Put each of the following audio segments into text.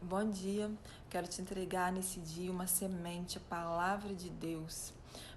Bom dia, quero te entregar nesse dia uma semente, a palavra de Deus,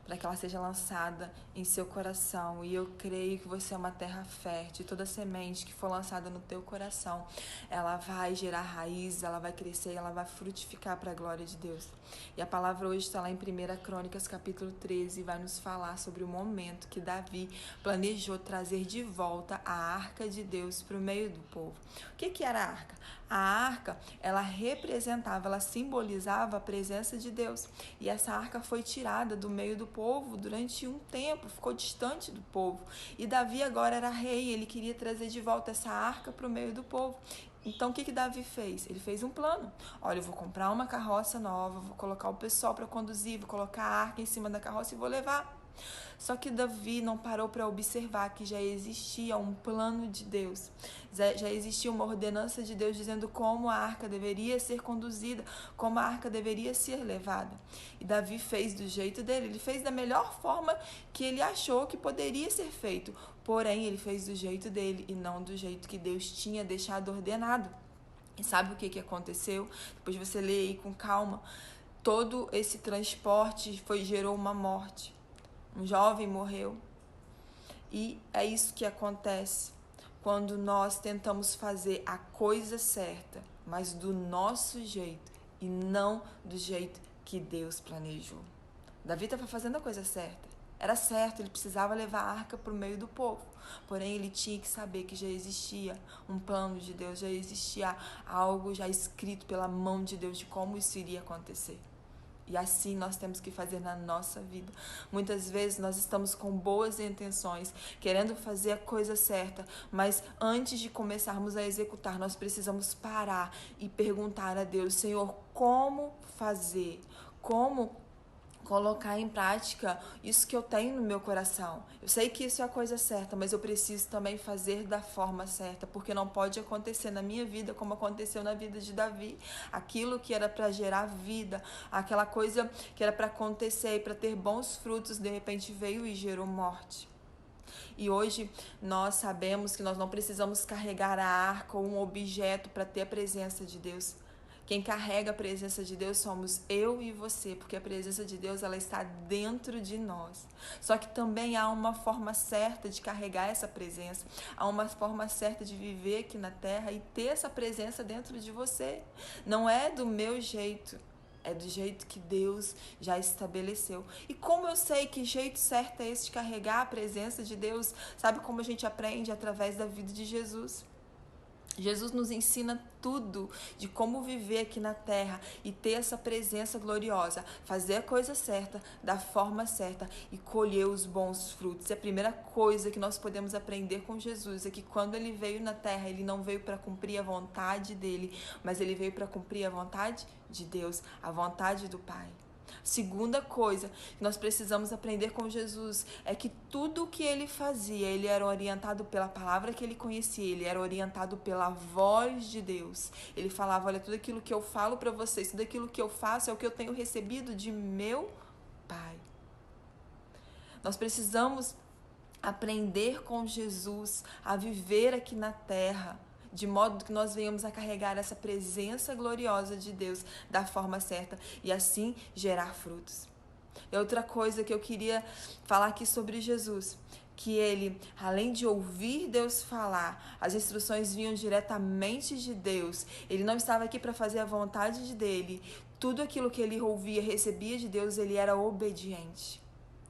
para que ela seja lançada em seu coração. E eu creio que você é uma terra fértil, e toda semente que for lançada no teu coração, ela vai gerar raiz, ela vai crescer, ela vai frutificar para a glória de Deus. E a palavra hoje está lá em 1 Crônicas, capítulo 13, e vai nos falar sobre o momento que Davi planejou trazer de volta a arca de Deus para o meio do povo. O que era a arca? A arca, ela representava, ela simbolizava a presença de Deus. E essa arca foi tirada do meio do povo durante um tempo, ficou distante do povo. E Davi agora era rei, ele queria trazer de volta essa arca para o meio do povo. Então, o que Davi fez? Ele fez um plano. Olha, eu vou comprar uma carroça nova, vou colocar o pessoal para conduzir, vou colocar a arca em cima da carroça e vou levar. Só que Davi não parou para observar que já existia um plano de Deus, já existia uma ordenança de Deus dizendo como a arca deveria ser conduzida, como a arca deveria ser levada. E Davi fez do jeito dele, ele fez da melhor forma que ele achou que poderia ser feito, porém ele fez do jeito dele e não do jeito que Deus tinha deixado ordenado. E sabe o que aconteceu? Depois você lê aí com calma. Todo esse transporte gerou uma morte. Um jovem morreu. E é isso que acontece quando nós tentamos fazer a coisa certa, mas do nosso jeito e não do jeito que Deus planejou. Davi estava fazendo a coisa certa. Era certo, ele precisava levar a arca para o meio do povo. Porém, ele tinha que saber que já existia um plano de Deus, já existia algo já escrito pela mão de Deus de como isso iria acontecer. E assim nós temos que fazer na nossa vida. Muitas vezes nós estamos com boas intenções, querendo fazer a coisa certa, mas antes de começarmos a executar, nós precisamos parar e perguntar a Deus: Senhor, como fazer? Como colocar em prática isso que eu tenho no meu coração? Eu sei que isso é a coisa certa, mas eu preciso também fazer da forma certa, porque não pode acontecer na minha vida como aconteceu na vida de Davi. Aquilo que era para gerar vida, aquela coisa que era para acontecer e para ter bons frutos, de repente veio e gerou morte. E hoje nós sabemos que nós não precisamos carregar a arca ou um objeto para ter a presença de Deus. Quem carrega a presença de Deus somos eu e você, porque a presença de Deus ela está dentro de nós. Só que também há uma forma certa de carregar essa presença, há uma forma certa de viver aqui na terra e ter essa presença dentro de você. Não é do meu jeito, é do jeito que Deus já estabeleceu. E como eu sei que jeito certo é esse de carregar a presença de Deus? Sabe como a gente aprende? Através da vida de Jesus. Jesus nos ensina tudo de como viver aqui na terra e ter essa presença gloriosa, fazer a coisa certa, da forma certa e colher os bons frutos. E a primeira coisa que nós podemos aprender com Jesus é que quando ele veio na terra, ele não veio para cumprir a vontade dele, mas ele veio para cumprir a vontade de Deus, a vontade do Pai. Segunda coisa que nós precisamos aprender com Jesus é que tudo o que ele fazia, ele era orientado pela palavra que ele conhecia, ele era orientado pela voz de Deus. Ele falava: olha, tudo aquilo que eu falo para vocês, tudo aquilo que eu faço é o que eu tenho recebido de meu Pai. Nós precisamos aprender com Jesus a viver aqui na terra, de modo que nós venhamos a carregar essa presença gloriosa de Deus da forma certa e assim gerar frutos. E outra coisa que eu queria falar aqui sobre Jesus, que ele, além de ouvir Deus falar, as instruções vinham diretamente de Deus. Ele não estava aqui para fazer a vontade dele. Tudo aquilo que ele ouvia, recebia de Deus, ele era obediente.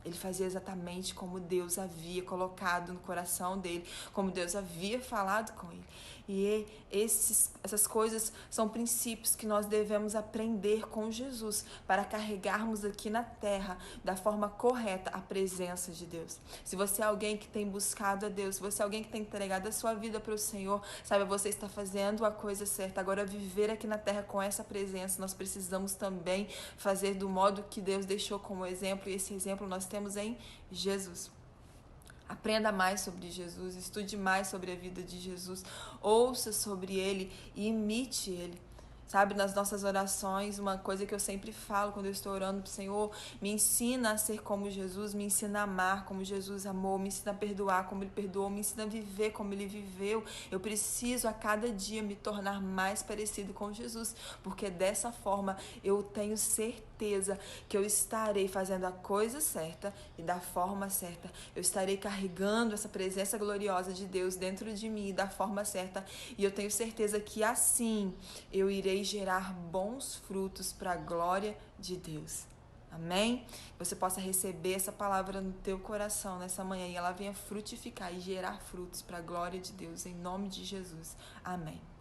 Ele fazia exatamente como Deus havia colocado no coração dele, como Deus havia falado com ele. E essas coisas são princípios que nós devemos aprender com Jesus para carregarmos aqui na terra da forma correta a presença de Deus. Se você é alguém que tem buscado a Deus, se você é alguém que tem entregado a sua vida para o Senhor, sabe, você está fazendo a coisa certa. Agora, viver aqui na terra com essa presença, nós precisamos também fazer do modo que Deus deixou como exemplo, e esse exemplo nós temos em Jesus. Aprenda mais sobre Jesus, estude mais sobre a vida de Jesus, ouça sobre ele e imite ele. Sabe, nas nossas orações, uma coisa que eu sempre falo quando eu estou orando pro Senhor, me ensina a ser como Jesus, me ensina a amar como Jesus amou, me ensina a perdoar como Ele perdoou, me ensina a viver como Ele viveu. Eu preciso a cada dia me tornar mais parecido com Jesus, porque dessa forma eu tenho certeza que eu estarei fazendo a coisa certa e da forma certa. Eu estarei carregando essa presença gloriosa de Deus dentro de mim da forma certa, e eu tenho certeza que assim eu irei gerar bons frutos para a glória de Deus. Amém? Você possa receber essa palavra no teu coração nessa manhã e ela venha frutificar e gerar frutos para a glória de Deus, em nome de Jesus. Amém.